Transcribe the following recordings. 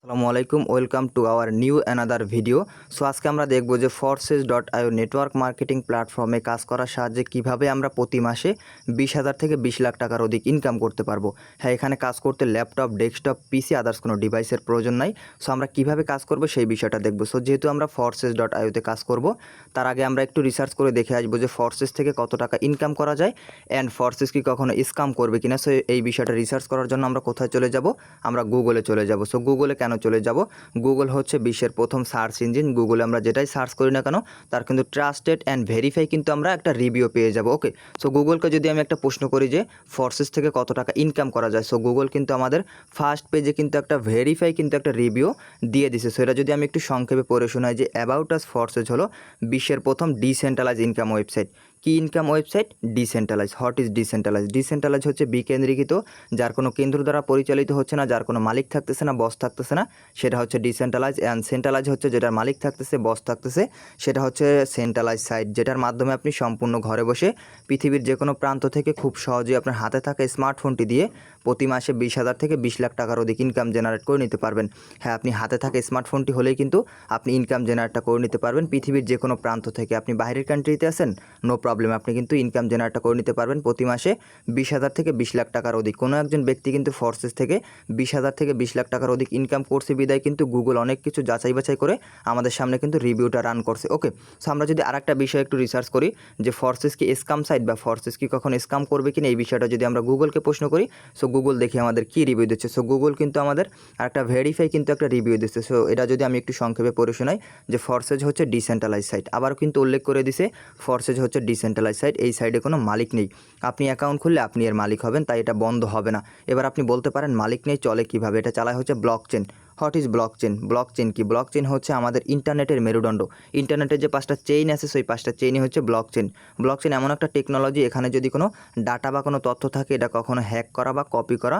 আসসালামু আলাইকুম, welcome to our new another video. So আজকে আমরা দেখব যে Forces.io নেটওয়ার্ক মার্কেটিং প্ল্যাটফর্মে কাজ করার সাহায্যে কিভাবে আমরা প্রতি মাসে 20,000 থেকে 20 লাখ টাকার অধিক ইনকাম করতে পারবো। হ্যাঁ, এখানে কাজ করতে ল্যাপটপ, ডেস্কটপ, পিসি আদার্স কোনো ডিভাইসের প্রয়োজন নাই। সো আমরা কিভাবে কাজ করব সেই বিষয়টা দেখব। সো যেহেতু আমরা Forces.io তে কাজ করব, তার আগে আমরা একটু রিসার্চ করে দেখে আসবো যে Forces থেকে কত টাকা ইনকাম করা যায় অ্যান্ড Forces কি কখনো স্ক্যাম করবে কিনা। সো এই বিষয়টা রিসার্চ করার জন্য আমরা কোথায় চলে যাব? আমরা গুগলে চলে যাব। সো গুগলে কেন চলে যাব? গুগল হচ্ছে বিশ্বের প্রথম সার্চ ইঞ্জিন। গুগলে আমরা যেটাই সার্চ করি না কেন, তার কিন্তু ট্রাস্টেড অ্যান্ড ভেরিফাই কিন্তু আমরা একটা রিভিউ পেয়ে যাব। ওকে, সো গুগলকে যদি আমি একটা প্রশ্ন করি যে ফর্সেস থেকে কত টাকা ইনকাম করা যায়, সো গুগল কিন্তু আমাদের ফার্স্ট পেজে কিন্তু একটা ভেরিফাই কিন্তু একটা রিভিউ দিয়ে দিছে। সো এটা যদি আমি একটু সংক্ষেপে পড়ে শোনাই যে অ্যাবাউট আস ফর্সেস হলো বিশ্বের প্রথম ডিসেন্ট্রালাইজ ইনকাম ওয়েবসাইট। কি income website? Decentralize. What is decentralize? Decentralize হচ্ছে বিকেন্দ্রীকৃত, যার কোনো কেন্দ্র দ্বারা পরিচালিত হচ্ছে না, যার কোনো মালিক থাকতেছে না, বস থাকতেছে না, সেটা হচ্ছে ডিসেন্ট্রালাইজ। অ্যান্ড সেন্ট্রালাইজ হচ্ছে যেটার মালিক থাকতেছে, বস থাকতেছে, সেটা হচ্ছে সেন্ট্রালাইজ সাইট, যেটার মাধ্যমে আপনি সম্পূর্ণ ঘরে বসে পৃথিবীর যে কোনো প্রান্ত থেকে খুব সহজেই আপনার হাতে থাকা স্মার্টফোনটি দিয়ে প্রতি মাসে 20,000 থেকে 20 লাখ টাকার অধিক ইনকাম জেনারেট করে নিতে পারবেন। হ্যাঁ, আপনি হাতে থাকা স্মার্টফোনটি হলেই কিন্তু আপনি ইনকাম জেনারেটটা করে নিতে পারবেন পৃথিবীর যে কোনো প্রান্ত থেকে। আপনি বাইরের কান্ট্রিতে আছেন, নো প্রবলেম, আপনি কিন্তু ইনকাম জেনারেটটা করে নিতে পারবেন প্রতি মাসে 20,000 থেকে 20 লাখ টাকার অধিক। কোনো একজন ব্যক্তি কিন্তু ফর্সেস থেকে 20,000 থেকে 20 লাখ টাকার অধিক ইনকাম করছে বিদায় কিন্তু গুগল অনেক কিছু যাচাই বাছাই করে আমাদের সামনে কিন্তু রিভিউটা রান করছে। ওকে, সো আমরা যদি আরেকটা বিষয় একটু রিসার্চ করি যে ফর্সেস কি স্ক্যাম সাইট বা ফর্সেস কি কখন স্ক্যাম করবে কিনা, এই বিষয়টা যদি আমরা গুগলকে প্রশ্ন করি, সো গুগল দেখি আমাদের কি রিভিউ দিচ্ছে। সো গুগল কিন্তু আমাদের একটা ভেরিফাই কিন্তু একটা রিভিউ দিচ্ছে। সো এটা যদি আমি একটু সংক্ষেপে পড়ে শোনাই যে ফর্সেস হচ্ছে ডিসেন্ট্রালাইজ সাইট। আবারও কিন্তু উল্লেখ করে দিছে ফর্সেস হচ্ছে ডিসেন্ট্রালাইজ সাইট, এই সাইডে কোনো মালিক নেই। আপনি অ্যাকাউন্ট খুললে আপনি এর মালিক হবেন, তাই এটা বন্ধ হবে না। এবার আপনি বলতে পারেন মালিক নেই, চলে কিভাবে? এটা চালায় হচ্ছে block chain. What is block chain? Block chain কি? ব্লক চেন হচ্ছে আমাদের ইন্টারনেটের মেরুদণ্ড। ইন্টারনেটের যে 5টা চেইন আছে, সেই 5টা চেইনই হচ্ছে ব্লক চেন। ব্লক চেন এমন একটা টেকনোলজি, এখানে যদি কোনো ডাটা বা কোনো তথ্য থাকে, এটা কখনো হ্যাক করা বা কপি করা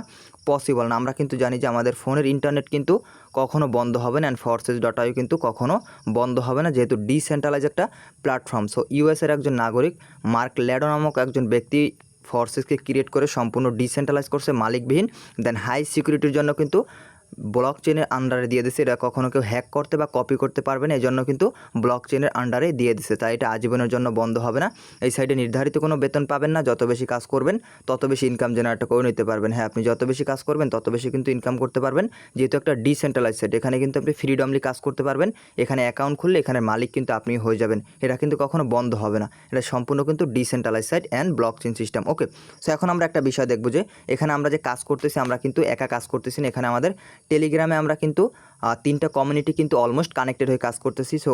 পসিবল না। আমরা কিন্তু জানি যে আমাদের ফোনের ইন্টারনেট কিন্তু কখনো বন্ধ হবে না, অ্যান্ড Forces.io কিন্তু কখনো বন্ধ হবে না, যেহেতু ডিসেন্ট্রালাইজ একটা প্ল্যাটফর্ম। সো ইউএসের একজন নাগরিক মার্ক ল্যাডো নামক একজন ব্যক্তি ফর্সেসকে ক্রিয়েট করে সম্পূর্ণ ডিসেন্ট্রালাইজ করছে, মালিকবিহীন, দেন হাই সিকিউরিটির জন্য কিন্তু ব্লক চেনের আন্ডারে দিয়ে দিছে। এটা কখনো কেউ হ্যাক করতে বা কপি করতে পারবে না, এই জন্য কিন্তু ব্লক চেনের আন্ডারে দিয়ে দিছে, তাই এটা আজীবনের জন্য বন্ধ হবে না। এই সাইডে নির্ধারিত কোনো বেতন পাবেন না, যত বেশি কাজ করবেন তত বেশি ইনকাম জেনারেট করে নিতে পারবেন। হ্যাঁ, আপনি যত বেশি কাজ করবেন তত বেশি কিন্তু ইনকাম করতে পারবেন, যেহেতু একটা ডিসেন্ট্রালাইজ সাইট। এখানে কিন্তু আপনি ফ্রিডমলি কাজ করতে পারবেন, এখানে অ্যাকাউন্ট খুললে এখানে মালিক কিন্তু আপনি হয়ে যাবেন। এটা কিন্তু কখনো বন্ধ হবে না, এটা সম্পূর্ণ কিন্তু decentralize site and blockchain system. Okay, so এখন আমরা একটা বিষয় দেখব যে এখানে আমরা যে কাজ করতেছি, আমরা কিন্তু একা কাজ করতেছি না। এখানে আমাদের টেলিগ্রামে আমরা কিন্তু 3টা কমিউনিটি কিন্তু অলমোস্ট কানেক্টেড হয়ে কাজ করতেছি। সো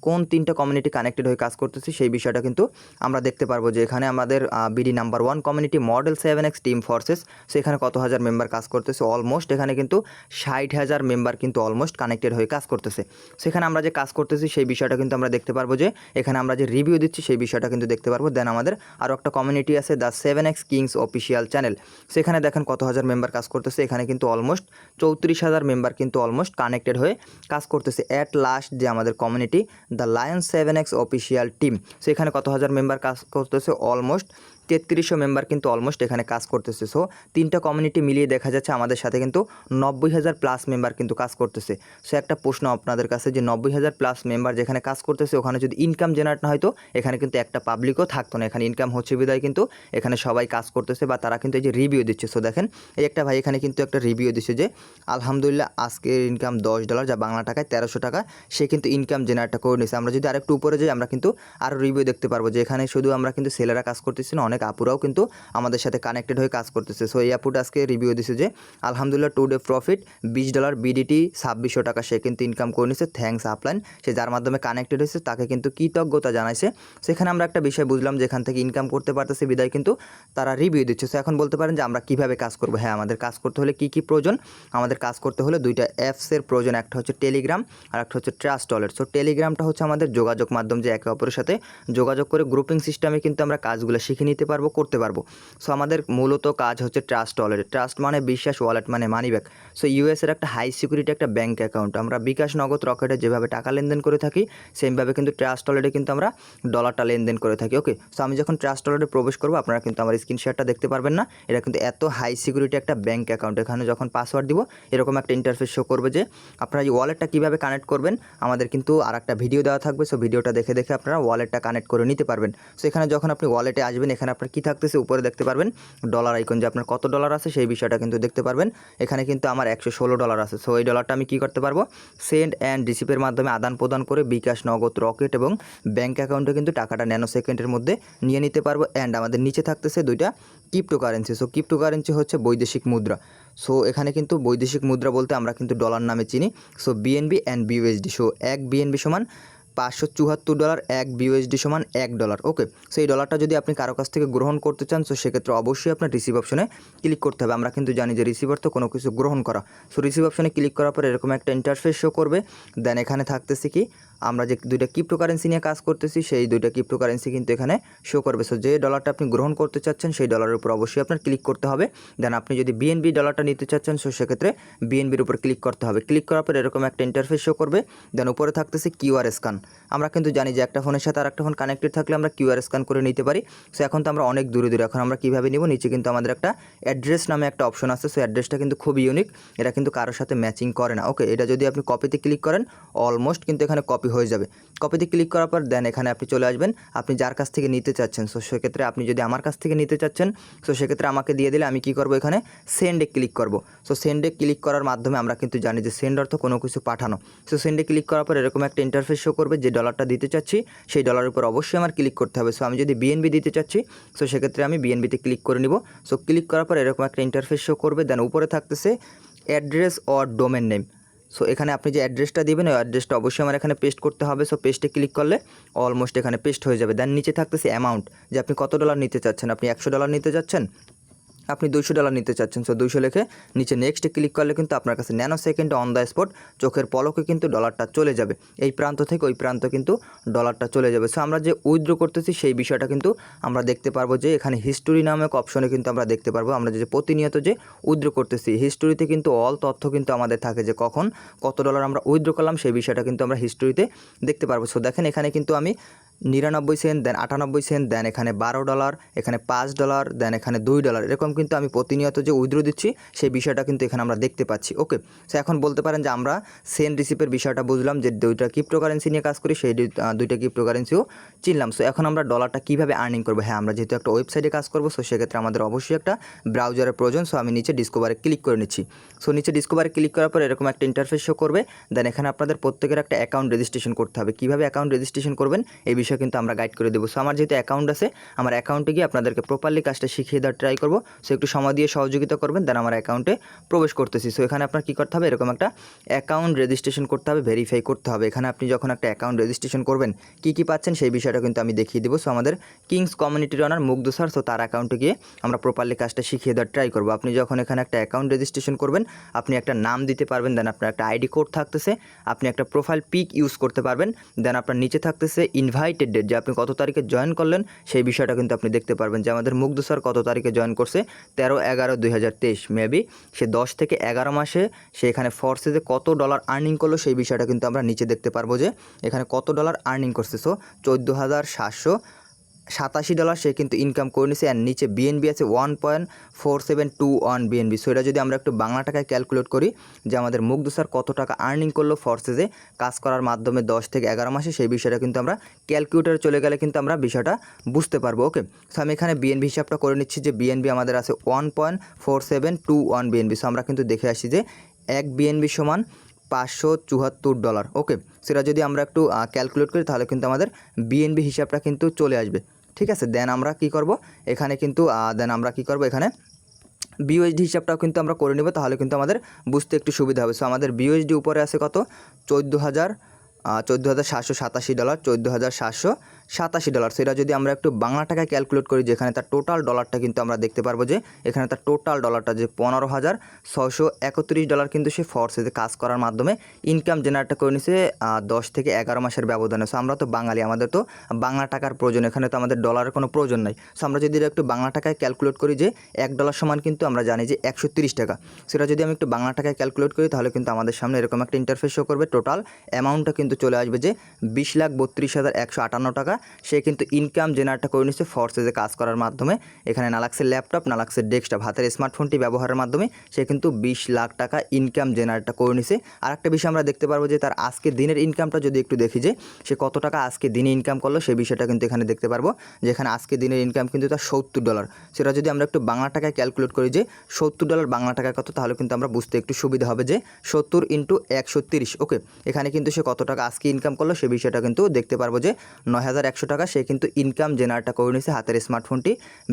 কোন 3টা কমিউনিটি কানেক্টেড হয়ে কাজ করতেছি সেই বিষয়টা কিন্তু আমরা দেখতে পারবো যে এখানে আমাদের BD number 1 community model 7X team forces, so এখানে কত হাজার মেম্বার কাজ করতেছে? অলমোস্ট এখানে কিন্তু 60,000 মেম্বার কিন্তু অলমোস্ট কানেক্টেড হয়ে কাজ করতেছে। সেখানে আমরা যে কাজ করতেছি সেই বিষয়টা কিন্তু আমরা দেখতে পারবো যে এখানে আমরা যে রিভিউ দিচ্ছি সেই বিষয়টা কিন্তু দেখতে পারবো। দেন আমাদের আরও একটা কমিউনিটি আছে the 7X Kings official channel, সেখানে দেখেন কত হাজার মেম্বার কাজ করতেছে। এখানে কিন্তু অলমোস্ট 34,000 মেম্বার কিন্তু অলমোস্ট কানেক্টেড হয়ে কাজ করতেছে। অ্যাট লাস্ট যে আমাদের community the lion 7X official team, সেখানে কত হাজার মেম্বার কাজ করতেছে? অলমোস্ট 3300 মেম্বার কিন্তু অলমোস্ট এখানে কাজ করতেছে। সো 3টা কমিউনিটি মিলিয়ে দেখা যাচ্ছে আমাদের সাথে কিন্তু 90,000 প্লাস মেম্বার কিন্তু কাজ করতেছে। সো একটা প্রশ্ন আপনাদের কাছে যে 90,000 প্লাস মেম্বার যেখানে কাজ করতেছে, ওখানে যদি ইনকাম জেনারেট না হয়তো এখানে কিন্তু একটা পাবলিকও থাকতো না। এখানে ইনকাম হচ্ছে বিদায় কিন্তু এখানে সবাই কাজ করতেছে বা তারা কিন্তু এই যে রিভিউ দিচ্ছে। সো দেখেন এই একটা ভাই এখানে কিন্তু একটা রিভিউ দিচ্ছে যে আলহামদুলিল্লাহ আজকের ইনকাম $10, যা বাংলা টাকায় 1300 টাকা, সে কিন্তু ইনকাম জেনারেটটা করে নিয়েছে। আমরা যদি আরেকটু উপরে যাই আমরা কিন্তু আরও রিভিউ দেখতে পারবো যে এখানে শুধু আমরা কিন্তু ছেলেরা কাজ করতেছি না, অনেক আপুরাও কিন্তু আমাদের সাথে কানেক্টেড হয়ে কাজ করতেছে। সো এই আপুটা আজকে রিভিউ দিছে যে আলহামদুলিল্লাহ টুডে প্রফিট $20 বিডিটি 2600 টাকা সে কিন্তু ইনকাম করে নিয়েছে, থ্যাঙ্কস আপলাইন। সে যার মাধ্যমে কানেক্টেড হয়েছে তাকে কিন্তু কৃতজ্ঞতা জানাইছে। সেখানে আমরা একটা বিষয় বুঝলাম যে এখান থেকে ইনকাম করতে পারতেছে বিদায় কিন্তু তারা রিভিউ দিচ্ছে। সো এখন বলতে পারেন যে আমরা কীভাবে কাজ করবো? হ্যাঁ, আমাদের কাজ করতে হলে কী প্রয়োজন? আমাদের কাজ করতে হলে 2টা অ্যাপসের প্রয়োজন, একটা হচ্ছে টেলিগ্রাম আর একটা হচ্ছে ট্রাস্ট ওয়ালেট। সো টেলিগ্রামটা হচ্ছে আমাদের যোগাযোগ মাধ্যম, যে একে অপরের সাথে যোগাযোগ করে গ্রুপিং সিস্টেমে কিন্তু আমরা কাজগুলো শিখে নিতে পারবো, করতে পারবো। সো আমাদের মূলত কাজ হচ্ছে ট্রাস্ট ওয়ালেট। ট্রাস্ট মানে বিশ্বাস, ওয়ালেট মানে মানি ব্যাগ। সো ইউএসের একটা হাই সিকিউরিটি একটা ব্যাঙ্ক অ্যাকাউন্ট। আমরা বিকাশ, নগদ, রকেটে যেভাবে টাকা লেনদেন করে থাকি সেমভাবে কিন্তু ট্রাস্ট ওয়ালেটে কিন্তু আমরা ডলারটা লেনদেন করে থাকি। ওকে, সো আমি যখন ট্রাস্ট ওয়ালেটে প্রবেশ করবো আপনারা কিন্তু আমার স্ক্রিনশটটা দেখতে পারবেন না। এটা কিন্তু এত হাই সিকিউরিটি একটা ব্যাঙ্ক অ্যাকাউন্ট। এখানে যখন পাসওয়ার্ড দিব এরকম একটা ইন্টারফেস শো করবে যে আপনারা এই ওয়ালেটটা কীভাবে কানেক্ট করবেন আমাদের কিন্তু আর একটা ভিডিও দেওয়া থাকবে। সো ভিডিওটা দেখে দেখে আপনারা ওয়ালেটটা কানেক্ট করে নিতে পারবেন। সো এখানে যখন আপনি ওয়ালেটে আসবেন এখানে আপনার কী থাকতেছে উপরে দেখতে পারবেন ডলার আইকন, যে আপনার কত ডলার আছে সেই বিষয়টা কিন্তু দেখতে পারবেন। এখানে কিন্তু আমার $116 আছে। সো এই ডলারটা আমি কী করতে পারবো, সেন্ড অ্যান্ড রিসিভের মাধ্যমে আদান প্রদান করে বিকাশ, নগদ, রকেট এবং ব্যাঙ্ক অ্যাকাউন্টে কিন্তু টাকাটা ন্যানো সেকেন্ডের মধ্যে নিয়ে নিতে পারবো। অ্যান্ড আমাদের নিচে থাকতেছে দুইটা ক্রিপ্টোকারেন্সি। সো ক্রিপ্টোকারেন্সি হচ্ছে বৈদেশিক মুদ্রা। সো এখানে কিন্তু বৈদেশিক মুদ্রা বলতে আমরা কিন্তু ডলার নামে চিনি। So BNB and BUSD. So এক বিএনবি সমান $574, এক বিউএসডি সমান $1। ওকে, সেই ডলারটা যদি আপনি কারো কাছ থেকে গ্রহণ করতে চান সো সেক্ষেত্রে অবশ্যই আপনার রিসিভ অপশনে ক্লিক করতে হবে। আমরা কিন্তু জানি যে রিসিভ অর্থ কোনো কিছু গ্রহণ করা। সো রিসিভ অপশনে ক্লিক করার পর এরকম একটা ইন্টারফেস শো করবে। দেন এখানে থাকতেছে কি আমরা যে দুইটা ক্রিপ্টোকারেন্সি নিয়ে কাজ করতেছি সেই দুইটা ক্রিপ্টোকারেন্সি কিন্তু এখানে শো করবে। সো যে ডলারটা আপনি গ্রহণ করতে চাচ্ছেন সেই ডলারের উপর অবশ্যই আপনার ক্লিক করতে হবে। দেন আপনি যদি বিএনবি ডলারটা নিতে চাচ্ছেন সো সেক্ষেত্রে বিএনবির উপর ক্লিক করতে হবে। ক্লিক করার পর এরকম একটা ইন্টারফেস শো করবে। দেন উপরে থাকতেছে কিউআর স্ক্যান। আমরা কিন্তু জানি যে একটা ফোনের সাথে আর একটা ফোন কানেক্টেড থাকলে আমরা কিউআর স্ক্যান করে নিতে পারি। সো এখন তো আমরা অনেক দূরে দূরে, এখন আমরা কীভাবে নিব, নিচে কিন্তু আমাদের একটা অ্যাড্রেস নামে একটা অপশন আছে। সো অ্যাড্রেসটা কিন্তু খুবই ইউনিক, এটা কিন্তু কারোর সাথে ম্যাচিং করে না। ওকে, এটা যদি আপনি কপিতে ক্লিক করেন অলমোস্ট কিন্তু এখানে কপি হয়ে যাবে। কপিতে ক্লিক করার পর দেন এখানে আপনি চলে আসবেন আপনি যার কাছ থেকে নিতে চাচ্ছেন। সো সেক্ষেত্রে আপনি যদি আমার কাছ থেকে নিতে চাচ্ছেন সো সেক্ষেত্রে আমাকে দিয়ে দিলে আমি কী করবো, এখানে সেন্ডে ক্লিক করব। সো সেন্ডে ক্লিক করার মাধ্যমে আমরা কিন্তু জানি যে সেন্ড অর্থ কোনো কিছু পাঠানো। সো সেন্ডে ক্লিক করার পর এরকম একটা ইন্টারফেস শো করবে, যে ডলারটা দিতে চাচ্ছি সেই ডলারের উপর অবশ্যই আমার ক্লিক করতে হবে। সো আমি যদি বিএনবি দিতে চাচ্ছি সো সেক্ষেত্রে আমি বিএনবিতে ক্লিক করে নিব। সো ক্লিক করার পর এরকম একটা ইন্টারফেস শো করবে। দেন উপরে থাকতেছে address or domain name. So এখানে আপনি যে অ্যাড্রেসটা দিবেন ওই অ্যাড্রেসটা অবশ্যই আমার এখানে পেস্ট করতে হবে। সো পেস্টে ক্লিক করলে অলমোস্ট এখানে পেস্ট হয়ে যাবে। দেন নিচে থাকতেছে অ্যামাউন্ট, যে আপনি কত ডলার নিতে চাচ্ছেন। আপনি $100 নিতে চাচ্ছেন, আপনি $200 নিতে চাচ্ছেন। সো 200 লিখে নিচে নেক্সটে ক্লিক করলে কিন্তু আপনার কাছে ন্যানো সেকেন্ডে অন দ্য স্পট চোখের পলকে কিন্তু ডলারটা চলে যাবে। এই প্রান্ত থেকে ওই প্রান্ত কিন্তু ডলারটা চলে যাবে। সো আমরা যে উইথড্র করতেছি সেই বিষয়টা কিন্তু আমরা দেখতে পারবো যে এখানে হিস্টোরি নামক অপশনে কিন্তু আমরা দেখতে পারবো আমরা যে প্রতিনিয়ত যে উইথড্র করতেছি হিস্টোরিতে কিন্তু অল তথ্য কিন্তু আমাদের থাকে, যে কখন কত ডলার আমরা উইথড্র করলাম সেই বিষয়টা কিন্তু আমরা হিস্টোরিতে দেখতে পারবো। সো দেখেন এখানে কিন্তু আমি 99 সেন্ট, দেন 98 সেন্ট, দেন এখানে $12, এখানে $5, দেন এখানে $2, এরকম কিন্তু আমি প্রতিনিয়ত যে উইথড্র দিচ্ছি সেই বিষয়টা কিন্তু এখানে আমরা দেখতে পাচ্ছি। ওকে, সো এখন বলতে পারেন যে আমরা সেন্ড রিসিভের বিষয়টা বুঝলাম, যে দুইটা ক্রিপ্টোকারেন্সি নিয়ে কাজ করি সেই দুইটা ক্রিপ্টোকারেন্সিও চিনলাম। সো এখন আমরা ডলারটা কীভাবে আর্নিং করবো, হ্যাঁ আমরা যেহেতু একটা ওয়েবসাইটে কাজ করবো সো সেক্ষেত্রে আমাদের অবশ্যই একটা ব্রাউজারের প্রয়োজন। সো আমি নিচে ডিসকভারে ক্লিক করে নিচ্ছি। সো নিচে ডিসকভারে ক্লিক করার পর এরকম একটা ইন্টারফেস শো করবে। দেন এখানে আপনাদের প্রত্যেকের একটা অ্যাকাউন্ট রেজিস্ট্রেশন করতে হবে। কীভাবে অ্যাকাউন্ট রেজিস্ট্রেশন করবেন এই বিষয়ে কিন্তু আমরা গাইড করে দেবো। সো আমার যেহেতু অ্যাকাউন্ট আছে আমার অ্যাকাউন্টে গিয়ে আপনাদেরকে প্রপারলি কাজটা শিখিয়ে দেওয়ার ট্রাই করবো। সো একটু সময় দিয়ে সহযোগিতা করবেন। দেন আমার অ্যাকাউন্টে প্রবেশ করতেছি। সো এখানে আপনার কী করতে হবে, এরকম একটা অ্যাকাউন্ট রেজিস্ট্রেশন করতে হবে, ভেরিফাই করতে হবে। এখানে আপনি যখন একটা অ্যাকাউন্ট রেজিস্ট্রেশন করবেন কী পাচ্ছেন সেই বিষয়টা কিন্তু আমি দেখিয়ে দেবো। সো আমাদের কিংস কমিউনিটি রানার মুগ্ধ স্যার, সো তার অ্যাকাউন্টে গিয়ে আমরা প্রপারলি কাজটা শিখিয়ে দেওয়ার ট্রাই করবো। আপনি যখন এখানে একটা অ্যাকাউন্ট রেজিস্ট্রেশন করবেন আপনি একটা নাম দিতে পারবেন, দেন আপনার একটা আইডি কোড থাকতেছে, আপনি একটা প্রোফাইল পিক ইউজ করতে পারবেন। দেন আপনার নিচে থাকতেছে ইনভাইটেড ডেট, যে আপনি কত তারিখে জয়েন করলেন সেই বিষয়টা কিন্তু আপনি দেখতে পারবেন। যে আমাদের মুগ্ধ স্যার কত তারিখে জয়েন করছে 13/11/2023, মেবি সে 10 থেকে 11 মাসে সে এখানে ফোর্সেসে কত ডলার আর্নিং করলো সেই বিষয়টা কিন্তু আমরা নিচে দেখতে পারবো, যে এখানে কত ডলার আর্নিং করছে। সো $14,787 সে কিন্তু ইনকাম করে নিছে। অ্যান্ড নিচে বিএনবি আছে 1.4721 বিএনবি। সো এটা যদি আমরা একটু বাংলা টাকায় ক্যালকুলেট করি যে আমাদের মুগ্ধ স্যার কত টাকা আর্নিং করলো ফোর্সেসে কাজ করার মাধ্যমে 10 থেকে 11 মাসে, সেই বিষয়টা কিন্তু আমরা ক্যালকুলেটারে চলে গেলে কিন্তু আমরা বিষয়টা বুঝতে পারবো। ওকে, সো আমি এখানে বিএনবি হিসাবটা করে নিচ্ছি, যে বিএনবি আমাদের আছে 1.4721 বিএনবি। সো আমরা কিন্তু দেখে আসি যে এক বিএনবি সমান $574। ওকে, সেটা যদি আমরা একটু ক্যালকুলেট করি তাহলে কিন্তু আমাদের বিএনবি হিসাবটা কিন্তু চলে আসবে। ঠিক আছে, দেন আমরা কি করব এখানে কিন্তু এখানে বিউএসডি হিসাবটাও কিন্তু আমরা করে নেব, তাহলে কিন্তু আমাদের বুঝতে একটু সুবিধা হবে। সো আমাদের বিউএসডি উপরে আছে কত $14,787, $14,787 $87। সেটা যদি আমরা একটু বাংলা টাকায় ক্যালকুলেট করি, যেখানে তার টোটাল ডলারটা কিন্তু আমরা দেখতে পারবো যে এখানে তার টোটাল ডলারটা যে $15,631 কিন্তু সে ফরসেজে কাজ করার মাধ্যমে ইনকাম জেনারেট করে নিছে 10 থেকে 11 মাসের ব্যবধানে। সো আমরা তো বাঙালি, আমাদের তো বাংলা টাকার প্রয়োজন, এখানে তো আমাদের ডলারের কোনো প্রয়োজন নাই। সো আমরা যদি একটু বাংলা টাকায় ক্যালকুলেট করি যে $1 সমান কিন্তু আমরা জানি যে 130 টাকা। সেটা যদি আমি একটু বাংলা টাকায় ক্যালকুলেট করি তাহলে কিন্তু আমাদের সামনে এরকম একটা ইন্টারফেস শো করবে। টোটাল অ্যামাউন্টটা কিন্তু চলে আসবে যে 20,32,158 টাকা সে কিন্তু ইনকাম জেনারেট করে নিচ্ছে ফরসেজে কাজ করার মাধ্যমে। এখানে না লাগছে ল্যাপটপ, না লাগছে ডেস্কটপ, হাতের স্মার্টফোনটি ব্যবহারের মাধ্যমে সে কিন্তু 20 লাখ টাকা ইনকাম জেনারেট করে নিছে। আর একটা বিষয় আমরা দেখতে পারবো যে তার আজকে দিনের ইনকামটা যদি একটু দেখি যে সে কত টাকা আজকে দিনে ইনকাম করলো, সেই বিষয়টা কিন্তু এখানে দেখতে পারবো। যেখানে আজকে দিনের ইনকাম কিন্তু তার $70। সেটা যদি আমরা একটু বাংলা টাকায় ক্যালকুলেট করি যে $70 বাংলা টাকা কত, তাহলে কিন্তু আমরা বুঝতে একটু সুবিধা হবে যে 70 × 130। ওকে, এখানে কিন্তু সে কত টাকা আজকে ইনকাম করলো সেই বিষয়টা কিন্তু দেখতে পারবো যে 9,100 টাকা সে কিন্তু ইনকাম জেনারেট করে নিছে হাতের স্মার্টফোনটি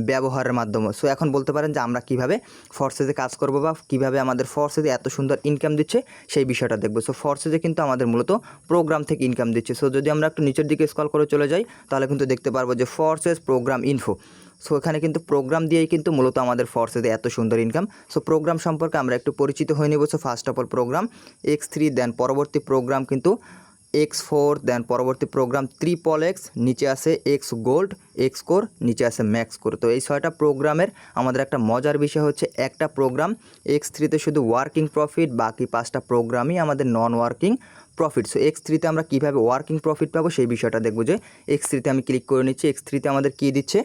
ব্যবহারের মাধ্যমে। সো এখন বলতে পারেন যে আমরা কিভাবে ফরসেজে কাজ করবো বা কিভাবে আমাদের ফরসেজে এত সুন্দর ইনকাম দিচ্ছে সেই বিষয়টা দেখবো। সো ফরসেজে কিন্তু আমাদের মূলত প্রোগ্রাম থেকে ইনকাম দিচ্ছে। সো যদি আমরা একটু নিচের দিকে স্ক্রল করে চলে যাই তাহলে কিন্তু দেখতে পারবো যে ফরসেজ প্রোগ্রাম ইনফো। সো এখানে কিন্তু প্রোগ্রাম দিয়েই কিন্তু মূলত আমাদের ফরসেজে এত সুন্দর ইনকাম। সো প্রোগ্রাম সম্পর্কে আমরা একটু পরিচিত হয়ে নেব। So first of all program X3, দেন পরবর্তী প্রোগ্রাম কিন্তু X4, দেন পরবর্তী প্রোগ্রাম XXX, নিচে আছে X গোল্ড, X কোর, নিচে আছে ম্যাক্স কোর। তো এই 6টা প্রোগ্রামের আমাদের একটা মজার বিষয় হচ্ছে একটা প্রোগ্রাম X3-তে শুধু ওয়ার্কিং প্রফিট, বাকি 5টা প্রোগ্রামই আমাদের নন ওয়ার্কিং প্রফিট। সো X3-তে আমরা কীভাবে ওয়ার্কিং প্রফিট পাবো সেই বিষয়টা দেখবো। যে X3-তে আমি ক্লিক করে নিচ্ছি। X3-তে আমাদের কী দিচ্ছে,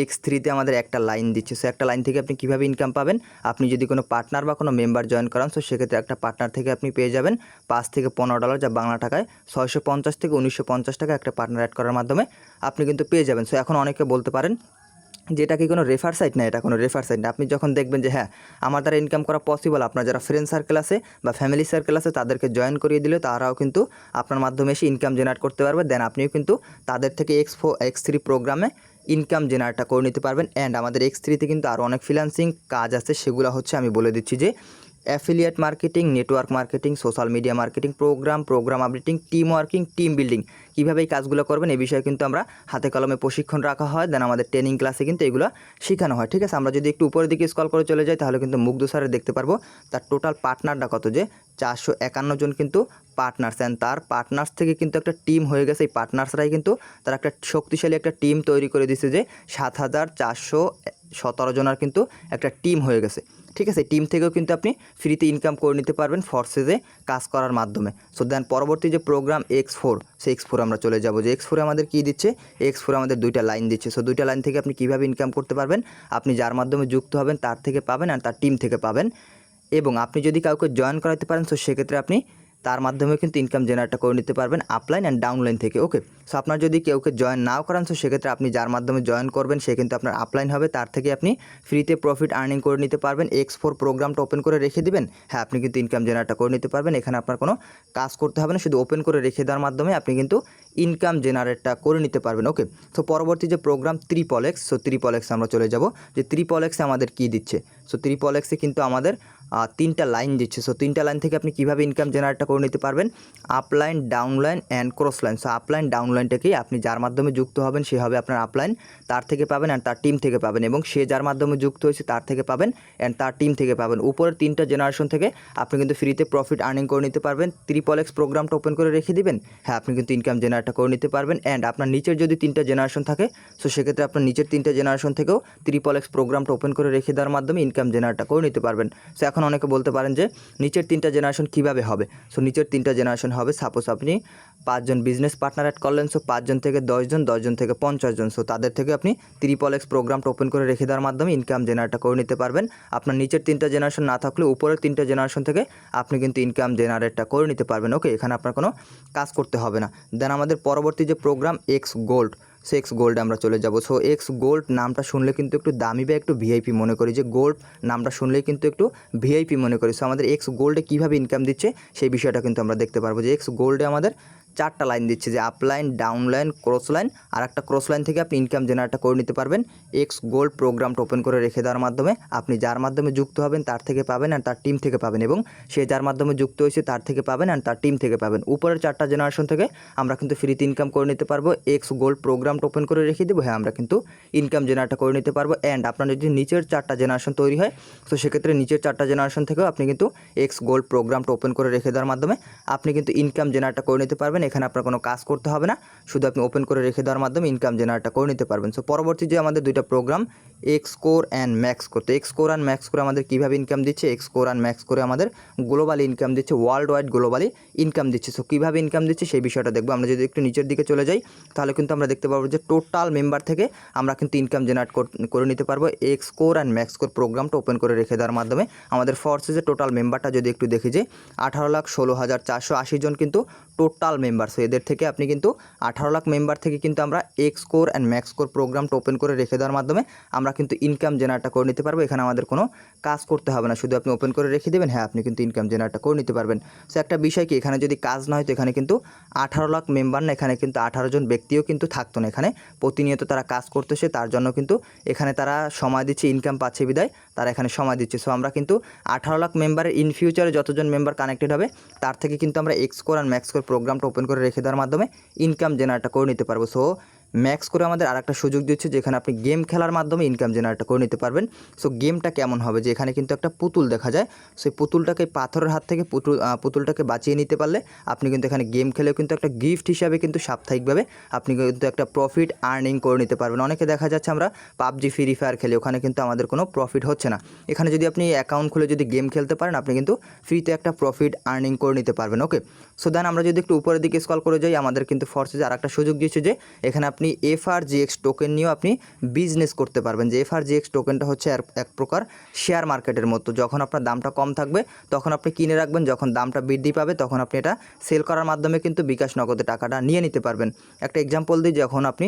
X3-তে আমাদের একটা লাইন দিচ্ছে। সো একটা লাইন থেকে আপনি কীভাবে ইনকাম পাবেন, আপনি যদি কোনো পার্টনার বা কোনো মেম্বার জয়েন করান, সো সেক্ষেত্রে একটা পার্টনার থেকে আপনি পেয়ে যাবেন $5 থেকে $15, যা বাংলা টাকায় 650 থেকে 1950 টাকা একটা পার্টনার অ্যাড করার মাধ্যমে আপনি কিন্তু পেয়ে যাবেন। সো এখন অনেকে বলতে পারেন যে এটা কি কোনো রেফার সাইট না, এটা কোনো রেফার সাইট না। আপনি যখন দেখবেন যে হ্যাঁ আমার দ্বারা ইনকাম করা পসিবল, আপনার যারা ফ্রেন্ড সার্কেল আছে বা ফ্যামিলি সার্কেল আছে তাদেরকে জয়েন করিয়ে দিলে তারাও কিন্তু আপনার মাধ্যমে এসে ইনকাম জেনারেট করতে পারবে। দেন আপনিও কিন্তু তাদের থেকে X3 প্রোগ্রামে ইনকাম জেনারেটটা করে নিতে পারবেন। অ্যান্ড আমাদের X3-তে কিন্তু আরও অনেক ফ্রিল্যান্সিং কাজ আছে, সেগুলো হচ্ছে আমি বলে দিচ্ছি যে affiliate marketing, network marketing, social media marketing, program updating, team working, team building. কীভাবে এই কাজগুলো করবেন এই বিষয়ে কিন্তু আমরা হাতে কলমে প্রশিক্ষণ রাখা হয়। দেন আমাদের ট্রেনিং ক্লাসে কিন্তু এগুলো শেখানো হয়। ঠিক আছে, আমরা যদি একটু উপরের দিকে স্ক্রল করে চলে যাই তাহলে কিন্তু মুগ্ধ স্যারের দেখতে পারবো তার টোটাল পার্টনারটা কত, যে 451 জন কিন্তু পার্টনার্স। অ্যান্ড তার পার্টনার্স থেকে কিন্তু একটা টিম হয়ে গেছে। এই পার্টনার্সরাই কিন্তু তার একটা শক্তিশালী একটা টিম তৈরি করে দিচ্ছে যে 7,417 জনের কিন্তু একটা টিম হয়ে গেছে। ঠিক আছে, টিম থেকেও কিন্তু আপনি ফ্রিতে ইনকাম করে নিতে পারবেন ফরসেজে কাজ করার মাধ্যমে। সো দেন পরবর্তী যে প্রোগ্রাম X4, সেই X4 আমরা চলে যাব। যে X4 আমাদের কী দিচ্ছে, X4 আমাদের 2টা লাইন দিচ্ছে। সো 2টা লাইন থেকে আপনি কীভাবে ইনকাম করতে পারবেন, আপনি যার মাধ্যমে যুক্ত হবেন তার থেকে পাবেন আর তার টিম থেকে পাবেন। এবং আপনি যদি কাউকে জয়েন করাতে পারেন সো সেক্ষেত্রে আপনি তার মাধ্যমে কিন্তু ইনকাম জেনারেট করে নিতে পারবেন আপলাইন অ্যান্ড ডাউনলাইন থেকে। ওকে, সো আপনার যদি কেউকে জয়েন নাও করান সো সেক্ষেত্রে আপনি যার মাধ্যমে জয়েন করবেন সে কিন্তু আপনার আপলাইন হবে, তার থেকে আপনি ফ্রিতে প্রফিট আর্নিং করে নিতে পারবেন। X4 প্রোগ্রামটা ওপেন করে রেখে দিবেন, হ্যাঁ আপনি কিন্তু ইনকাম জেনারেট করে নিতে পারবেন। এখানে আপনার কোনো কাজ করতে হবে না, শুধু ওপেন করে রেখে দেওয়ার মাধ্যমে আপনি কিন্তু ইনকাম জেনারেটটা করে নিতে পারবেন। ওকে, সো পরবর্তী যে প্রোগ্রাম XXX, সো XXX আমরা চলে যাব। যে XXX আমাদের কী দিচ্ছে, সো XXX-এ কিন্তু আমাদের 3টা লাইন দিচ্ছে। সো 3টা লাইন থেকে আপনি কীভাবে ইনকাম জেনারেটটা করে নিতে পারবেন, upline, downline and cross line. So upline ডাউনলাইনটাকেই আপনি যার মাধ্যমে যুক্ত হবেন সে হবে আপনার আপলাইন, তার থেকে পাবেন অ্যান্ড তার টিম থেকে পাবেন, এবং সে যার মাধ্যমে যুক্ত হয়েছে তার থেকে পাবেন অ্যান্ড তার টিম থেকে পাবেন। উপরের 3টা জেনারেশন থেকে আপনি কিন্তু ফ্রিতে প্রফিট আর্নিং করে নিতে পারবেন। XXX প্রোগ্রামটা ওপেন করে রেখে দিবেন, হ্যাঁ আপনি কিন্তু ইনকাম জেনারেটটা করে নিতে পারবেন। অ্যান্ড আপনার নিচের যদি 3টা জেনারেশন থাকে সো সেক্ষেত্রে আপনার নিচের 3টা জেনারেশন থেকেও XXX প্রোগ্রামটা ওপেন করে রেখে দেওয়ার মাধ্যমে ইনকাম জেনারেটটা করে নিতে পারবেন। সো এখন অনেকে বলতে পারেন যে নিচের 3টা জেনারেশন কীভাবে হবে। সো নিচের 3টা জেনারেশন হবে, সাপোজ আপনি 5 জন বিজনেস পার্টনার অ্যাড করলেন, সো 5 জন থেকে 10 জন, 10 জন থেকে 50 জন। সো তাদের থেকে আপনি XXX প্রোগ্রামটা ওপেন করে রেখে দেওয়ার মাধ্যমে ইনকাম জেনারেটটা করে নিতে পারবেন। আপনার নিচের 3টা জেনারেশন না থাকলে উপরের 3টা জেনারেশন থেকে আপনি কিন্তু ইনকাম জেনারেটটা করে নিতে পারবেন। ওকে, এখানে আপনার কোনো কাজ করতে হবে না। দেন আমাদের পরবর্তী যে program X gold, so X গোল্ডে আমরা চলে যাব। সো X গোল্ড নামটা শুনলে কিন্তু একটু দামি বা একটু ভিআইপি মনে করি, যে গোল্ড নামটা শুনলেই কিন্তু একটু ভিআইপি মনে করি। সো আমাদের X গোল্ডে কীভাবে ইনকাম দিচ্ছে সেই বিষয়টা কিন্তু আমরা দেখতে পারবো। যে X গোল্ডে আমাদের চারটা লাইন দিচ্ছে, যে আপলাইন, ডাউনলাইন, ক্রস লাইন, আর একটা ক্রস লাইন থেকে আপনি ইনকাম জেনারেটটা করে নিতে পারবেন এক্স গোল্ড প্রোগ্রামটা ওপেন করে রেখে দেওয়ার মাধ্যমে। আপনি যার মাধ্যমে যুক্ত হবেন তার থেকে পাবেন আর তার টিম থেকে পাবেন, এবং সে যার মাধ্যমে যুক্ত হয়েছে তার থেকে পাবেন আর তার টিম থেকে পাবেন। উপরের চারটা জেনারেশন থেকে আমরা কিন্তু ফ্রিতে ইনকাম করে নিতে পারবো। এক্স গোল্ড প্রোগ্রামটা ওপেন করে রেখে দেবো, হ্যাঁ আমরা কিন্তু ইনকাম জেনারেটটা করে নিতে পারবো। অ্যান্ড আপনার যদি নিচের চারটা জেনারেশন তৈরি হয়, তো সেক্ষেত্রে নিচের চারটা জেনারেশন থেকেও আপনি কিন্তু এক্স গোল্ড প্রোগ্রামটা ওপেন করে রেখে দেওয়ার মাধ্যমে আপনি কিন্তু ইনকাম জেনারেটটা করে নিতে পারবেন। এখানে আপনার কোনো কাজ করতে হবে না, শুধু আপনি ওপেন করে রেখে দেওয়ার মাধ্যমে ইনকাম জেনারেটটা করে নিতে পারবেন। সো পরবর্তী যে আমাদের দুইটা program X core and max core, তো X core and max core আমাদের কীভাবে ইনকাম দিচ্ছে, এক্স কোর অ্যান্ড ম্যাক্স করে আমাদের গ্লোবালি ইনকাম দিচ্ছে, ওয়ার্ল্ড ওয়াইড গ্লোবালি ইনকাম দিচ্ছে। সো কীভাবে ইনকাম দিচ্ছে সেই বিষয়টা দেখবো। আমরা যদি একটু নিচের দিকে চলে যাই তাহলে কিন্তু আমরা দেখতে পারবো যে টোটাল মেম্বার থেকে আমরা কিন্তু ইনকাম জেনারেট করে নিতে পারবো x core and max core প্রোগ্রামটা ওপেন করে রেখে দেওয়ার মাধ্যমে। আমাদের ফোর্সেসের টোটাল মেম্বারটা যদি একটু দেখি যে 18,16,480 জন কিন্তু টোটাল মেম্বার। সো এদের থেকে আপনি কিন্তু 18 লাখ মেম্বার থেকে কিন্তু আমরা x core and max core প্রোগ্রামটা ওপেন করে রেখে দেওয়ার মাধ্যমে আমরা কিন্তু ইনকাম জেনারেটটা করে নিতে পারবো। এখানে আমাদের কোনো কাজ করতে হবে না, শুধু আপনি ওপেন করে রেখে দেবেন, হ্যাঁ আপনি কিন্তু ইনকাম জেনারেটটা করে নিতে পারবেন। সো একটা বিষয় কি, এখানে যদি কাজ না হয় তো এখানে কিন্তু 18 লাখ মেম্বার না, এখানে কিন্তু 18 জন ব্যক্তিও কিন্তু থাকতো না। এখানে প্রতিনিয়ত তারা কাজ করতেছে, তার জন্য কিন্তু এখানে তারা সময় দিচ্ছে, ইনকাম পাচ্ছে বিদায় তারা এখানে সময় দিচ্ছে। সো আমরা কিন্তু 18 লাখ মেম্বারের ইন ফিউচারে যতজন মেম্বার কানেক্টেড হবে তার থেকে কিন্তু আমরা x core and max core প্রোগ্রামটা ওপেন করে রেখে দেওয়ার মাধ্যমে ইনকাম জেনারেটটা করে নিতে পারবো। সো ম্যাক্স করে আমাদের আরেকটা সুযোগ দিচ্ছে যেখানে আপনি গেম খেলার মাধ্যমে ইনকাম জেনারেট করে নিতে পারবেন। সো গেমটা কেমন হবে, যে এখানে কিন্তু একটা পুতুল দেখা যায়, সেই পুতুলটাকে পাথরের হাত থেকে পুতুলটাকে বাঁচিয়ে নিতে পারলে আপনি কিন্তু এখানে গেম খেলেও কিন্তু একটা গিফট হিসাবে কিন্তু সাপ্তাহিকভাবে আপনি কিন্তু একটা প্রফিট আর্নিং করে নিতে পারবেন। অনেকে দেখা যাচ্ছে আমরা পাবজি, ফ্রি ফায়ার খেলি, ওখানে কিন্তু আমাদের কোনো প্রফিট হচ্ছে না। এখানে যদি আপনি অ্যাকাউন্ট খুলে যদি গেম খেলতে পারেন আপনি কিন্তু ফ্রিতে একটা প্রফিট আর্নিং করে নিতে পারবেন। ওকে, সো দেন আমরা যদি একটু উপরের দিকে স্ক্রল করে যাই, আমাদের কিন্তু ফোর্সেসে আর একটা সুযোগ দিচ্ছে যে এখানে আপনি FRGX টোকেন নিয়েও আপনি বিজনেস করতে পারবেন। যে FRGX টোকেনটা হচ্ছে এক প্রকার শেয়ার মার্কেটের মতো, যখন আপনার দামটা কম থাকবে তখন আপনি কিনে রাখবেন, যখন দামটা বৃদ্ধি পাবে তখন আপনি এটা সেল করার মাধ্যমে কিন্তু বিকাশ নগদে টাকাটা নিয়ে নিতে পারবেন। একটা এক্সাম্পল দিই, যখন আপনি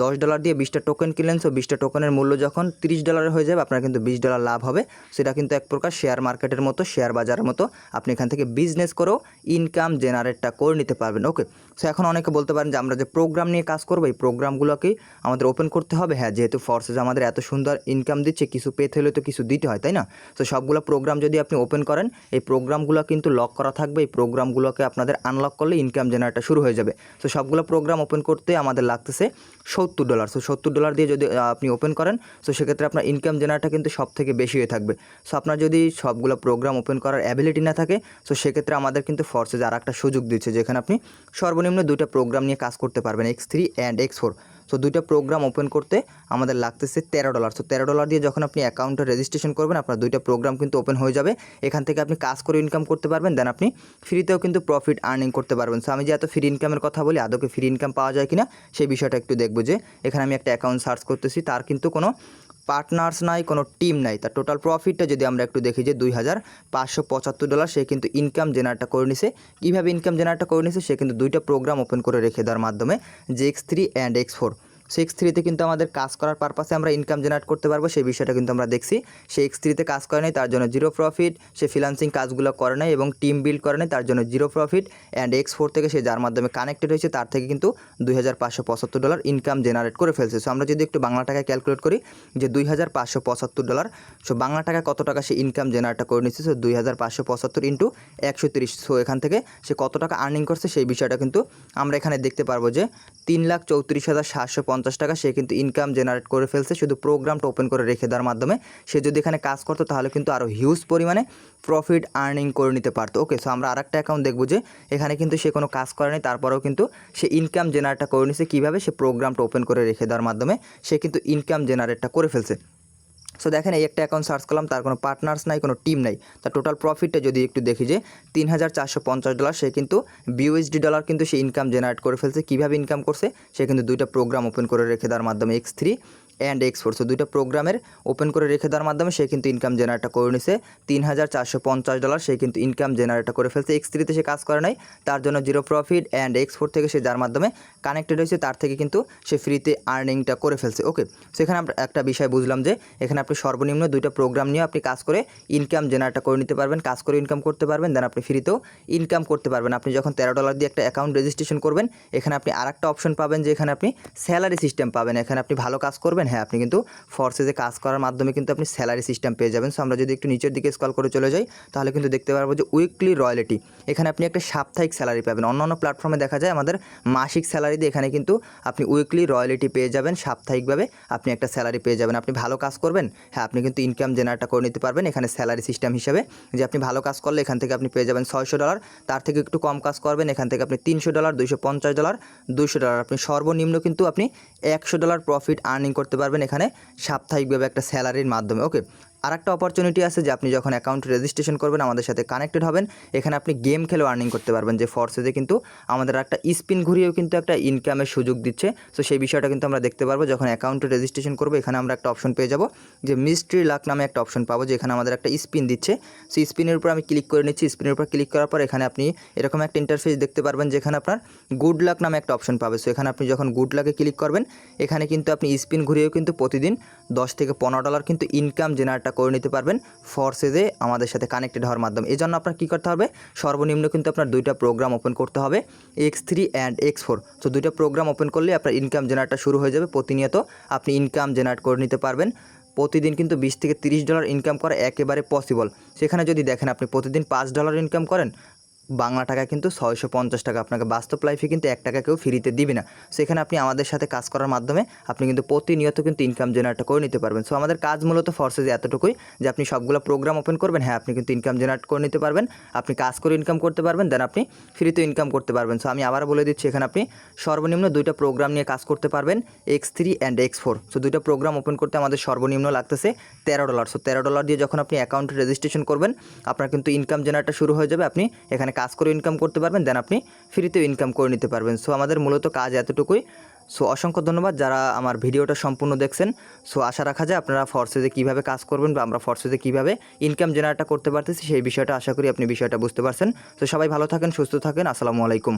$10 দিয়ে 20টা টোকেন কিনলেন, সো 20টা টোকেনের মূল্য যখন $30 হয়ে যাবে আপনার কিন্তু $20 লাভ হবে। সেটা কিন্তু এক প্রকার শেয়ার মার্কেটের মতো, শেয়ার বাজারের মতো আপনি এখান থেকে বিজনেস করেও ইনকাম জেনারেটটা করে নিতে পারবেন। ওকে, সো এখন অনেকে বলতে পারেন যে আমরা যে প্রোগ্রাম নিয়ে কাজ করবো এই প্রোগ্রামগুলোকে আমাদের ওপেন করতে হবে। হ্যাঁ, যেহেতু ফোর্সেস আমাদের এত সুন্দর ইনকাম দিচ্ছে, কিছু পেতে হলে তো কিছু দিতে হয়, তাই না? তো সবগুলো প্রোগ্রাম যদি আপনি ওপেন করেন এই প্রোগ্রামগুলো কিন্তু লক করা থাকবে, এই প্রোগ্রামগুলোকে আপনাদের আনলক করলে ইনকাম জেনারেটটা শুরু হয়ে যাবে। তো সবগুলো প্রোগ্রাম ওপেন করতে আমাদের লাগতেছে $70। সো $70 দিয়ে যদি আপনি ওপেন করেন সো সেক্ষেত্রে আপনার ইনকাম জেনারেটটা কিন্তু সব থেকে বেশি হয়ে থাকবে। সো আপনার যদি সবগুলো প্রোগ্রাম ওপেন করার অ্যাবিলিটি না থাকে সো সেক্ষেত্রে আমাদের কিন্তু ফোর্সেস আর একটা সুযোগ দিচ্ছে যেখানে আপনি সর্বনিম্ন 2টা প্রোগ্রাম নিয়ে কাজ করতে পারবেন, X3 অ্যান্ড X4। সো 2টা প্রোগ্রাম ওপেন করতে আমাদের লাগতেছে $13। সো $13 দিয়ে যখন আপনি অ্যাকাউন্টে রেজিস্ট্রেশন করবেন আপনার 2টা প্রোগ্রাম কিন্তু ওপেন হয়ে যাবে। এখান থেকে আপনি কাজ করে ইনকাম করতে পারবেন, দেন আপনি ফ্রিতেও কিন্তু প্রফিট আর্নিং করতে পারবেন। সো আমি যে এত ফ্রি ইনকামের কথা বলি, আদৌ ফ্রি ইনকাম পাওয়া যায় কিনা সেই বিষয়টা একটু দেখবো। যে এখানে আমি একটা অ্যাকাউন্ট সার্চ করতেছি, তার কিন্তু কোনো পার্টনার্স নাই, কোনো টিম নাই, তার টোটাল প্রফিটটা যদি আমরা একটু দেখি যে $2,575 সে কিন্তু ইনকাম জেনারেটটা করে নিছে। কীভাবে ইনকাম জেনারেটটা করে নিছে, সে কিন্তু 2টা প্রোগ্রাম ওপেন করে রেখে দেওয়ার মাধ্যমে, যে X3 অ্যান্ড X4। সো X3তে কিন্তু আমাদের কাজ করার পারপাসে আমরা ইনকাম জেনারেট করতে পারবো, সেই বিষয়টা কিন্তু আমরা দেখছি। সে X3তে কাজ করে নাই, তার জন্য 0 প্রফিট, সে ফ্রিল্যান্সিং কাজগুলো করে নাই এবং টিম বিল্ড করে নাই, তার জন্য 0 প্রফিট। অ্যান্ড X4 থেকে সে যার মাধ্যমে কানেক্টেড হয়েছে তার থেকে কিন্তু $2,575 ইনকাম জেনারেট করে ফেলছে। সো আমরা যদি একটু বাংলা টাকায় ক্যালকুলেট করি যে $2,575, সো বাংলা টাকা কত টাকা সে ইনকাম জেনারেটটা করে নিচ্ছে, সো 2,575 ইন্টু 130। সো এখান থেকে সে কত টাকা আর্নিং করছে সেই বিষয়টা কিন্তু আমরা এখানে দেখতে পারবো যে 3,34,750 টাকা সে কিন্তু ইনকাম জেনারেট করে ফেলছে শুধু প্রোগ্রামটা ওপেন করে রেখে দেওয়ার মাধ্যমে। সে যদি এখানে কাজ করতো তাহলে কিন্তু আরও হিউজ পরিমাণে প্রফিট আর্নিং করে নিতে পারতো। ওকে, সো আমরা আরেকটা অ্যাকাউন্ট দেখবো যে এখানে কিন্তু সে কোনো কাজ করেনি, তারপরেও কিন্তু সে ইনকাম জেনারেটটা করে নিছে। কীভাবে, সে প্রোগ্রামটা ওপেন করে রেখে দেওয়ার মাধ্যমে সে কিন্তু ইনকাম জেনারেটটা করে ফেলছে। সো দেখেন এই একটা অ্যাকাউন্ট সার্চ করলাম, তার কোনো পার্টনার্স নাই, কোনো টিম নাই, তার টোটাল প্রফিটটা যদি একটু দেখি যে $3,450 সে কিন্তু BUSD কিন্তু সে ইনকাম জেনারেট করে ফেলছে। কীভাবে ইনকাম করছে, সে কিন্তু 2টা প্রোগ্রাম ওপেন করে রেখে দেওয়ার মাধ্যমে X3 অ্যান্ড এক্সপোর্ট। সো দুইটা প্রোগ্রামের ওপেন করে রেখে দেওয়ার মাধ্যমে সে কিন্তু ইনকাম জেনারেটটা করে নিছে $3,450 সে কিন্তু ইনকাম জেনারেটটা করে ফেলছে। X3 সে কাজ করে নাই, তার জন্য জিরো প্রফিট। অ্যান্ড এক্সপোর্ট থেকে সে যার মাধ্যমে কানেক্টেড হয়েছে তার থেকে কিন্তু সে ফ্রিতে আর্নিংটা করে ফেলছে। ওকে, সেখানে আমরা একটা বিষয় বুঝলাম যে এখানে আপনি সর্বনিম্ন দুইটা প্রোগ্রাম নিয়ে আপনি কাজ করে ইনকাম জেনারেটটা করে নিতে পারবেন, কাজ করে ইনকাম করতে পারবেন, দেন আপনি ফ্রিতেও ইনকাম করতে পারবেন। আপনি যখন $13 দিয়ে একটা অ্যাকাউন্ট রেজিস্ট্রেশন করবেন, এখানে আপনি আরেকটা অপশন পাবেন যে এখানে আপনি স্যালারি সিস্টেম পাবেন। এখানে আপনি ভালো কাজ করবেন, হ্যাঁ আপনি কিন্তু ফোর্সেসে কাজ করার মাধ্যমে কিন্তু আপনি স্যালারি সিস্টেম পেয়ে যাবেন। সো আমরা যদি একটু নিচের দিকে স্ক্রল করে চলে যাই তাহলে কিন্তু দেখতে পারবো যে উইকলি রয়্যালটি, এখানে আপনি একটা সাপ্তাহিক স্যালারি পাবেন। অন্যান্য প্ল্যাটফর্মে দেখা যায় আমাদের মাসিক স্যালারি দিয়ে, এখানে কিন্তু আপনি উইকলি রয়্যালটি পেয়ে যাবেন, সাপ্তাহিকভাবে আপনি একটা স্যালারি পেয়ে যাবেন। আপনি ভালো কাজ করবেন, হ্যাঁ আপনি কিন্তু ইনকাম জেনারেটটা করে নিতে পারবেন এখানে স্যালারি সিস্টেম হিসেবে, যে আপনি ভালো কাজ করলে এখান থেকে আপনি পেয়ে যাবেন $600, তার থেকে একটু কম কাজ করবেন এখান থেকে আপনি $300, $250, $200। আপনি সর্বনিম্ন কিন্তু আপনি $100 প্রফিট আর্নিং করতে পারবেন এখানে সাপ্তাহিকভাবে একটা স্যালারির মাধ্যমে। ওকে, আরেকটা অপরচুনিটি আছে যে আপনি যখন অ্যাকাউন্ট রেজিস্ট্রেশন করবেন আমাদের সাথে কানেক্টেড হবেন, এখানে আপনি গেম খেলেও আর্নিং করতে পারবেন। যে ফোর্সেসে কিন্তু আমাদের একটা স্পিন ঘুরিয়েও কিন্তু একটা ইনকামের সুযোগ দিচ্ছে। সো সেই বিষয়টা কিন্তু আমরা দেখতে পারবো যখন অ্যাকাউন্টে রেজিস্ট্রেশন করবো। এখানে আমরা একটা অপশন পেয়ে যাব যে মিস্ট্রি লাক নামে একটা অপশন পাবো, যে এখানে আমাদের একটা স্পিন দিচ্ছে। সো স্পিনের উপর আমি ক্লিক করে নিচ্ছি। স্পিনের উপর ক্লিক করার পর এখানে আপনি এরকম একটা ইন্টারফেস দেখতে পারবেন যেখানে আপনার গুড লাক নামে একটা অপশন পাবে। সো এখানে আপনি যখন গুড লাকে ক্লিক করবেন এখানে কিন্তু আপনি স্পিন ঘুরিয়েও কিন্তু প্রতিদিন $10 থেকে $15 কিন্তু ইনকাম জেনারেটটা করে নিতে পারবেন ফোর্সেসে আমাদের সাথে কানেক্টেড হওয়ার মাধ্যমে। এই জন্য আপনার কী করতে হবে, সর্বনিম্ন কিন্তু আপনার দুইটা প্রোগ্রাম ওপেন করতে হবে, X3 অ্যান্ড X4। তো দুইটা প্রোগ্রাম ওপেন করলে আপনার ইনকাম জেনারেটটা শুরু হয়ে যাবে। প্রতিনিয়ত আপনি ইনকাম জেনারেট করে নিতে পারবেন। প্রতিদিন কিন্তু $20 থেকে $30 ইনকাম করা একেবারে পসিবল। সেখানে যদি দেখেন আপনি প্রতিদিন $5 ইনকাম করেন, বাংলা টাকায় কিন্তু $650, আপনাকে বাস্তব লাইফে কিন্তু $1 কেউ ফ্রিতে দিবে না। সেখানে আপনি আমাদের সাথে কাজ করার মাধ্যমে আপনি কিন্তু প্রতিনিয়ত কিন্তু ইনকাম জেনারেট করে নিতে পারবেন। সো আমাদের কাজ মূলত ফোর্সেসে এতটুকুই যে আপনি সবগুলো প্রোগ্রাম ওপেন করবেন, হ্যাঁ আপনি কিন্তু ইনকাম জেনারেট করে নিতে পারবেন, আপনি কাজ করে ইনকাম করতে পারবেন, দেন আপনি ফ্রিতে ইনকাম করতে পারবেন। সো আমি আবার বলে দিচ্ছি এখানে আপনি সর্বনিম্ন দুইটা প্রোগ্রাম নিয়ে কাজ করতে পারবেন, X3 অ্যান্ড X4। সো দুইটা প্রোগ্রাম ওপেন করতে আমাদের সর্বনিম্ন লাগতেছে $13। সো $13 দিয়ে যখন আপনি অ্যাকাউন্টে রেজিস্ট্রেশন করবেন আপনার কিন্তু ইনকাম জেনারেটটা শুরু হয়ে যাবে। আপনি এখানে কাজ করে ইনকাম করতে পারবেন, দেন আপনি ফ্রিতেও ইনকাম করে নিতে পারবেন। সো আমাদের মূলত কাজ এতটুকুই। সো অসংখ্য ধন্যবাদ যারা আমার ভিডিওটা সম্পূর্ণ দেখছেন। সো আশা রাখা যায় আপনারা ফোর্সেসে কীভাবে কাজ করবেন বা আমরা ফোর্সেসে কীভাবে ইনকাম জেনারেটটা করতে পারতেছি সেই বিষয়টা আশা করি আপনি বিষয়টা বুঝতে পারছেন। তো সবাই ভালো থাকেন, সুস্থ থাকেন, আসসালামু আলাইকুম।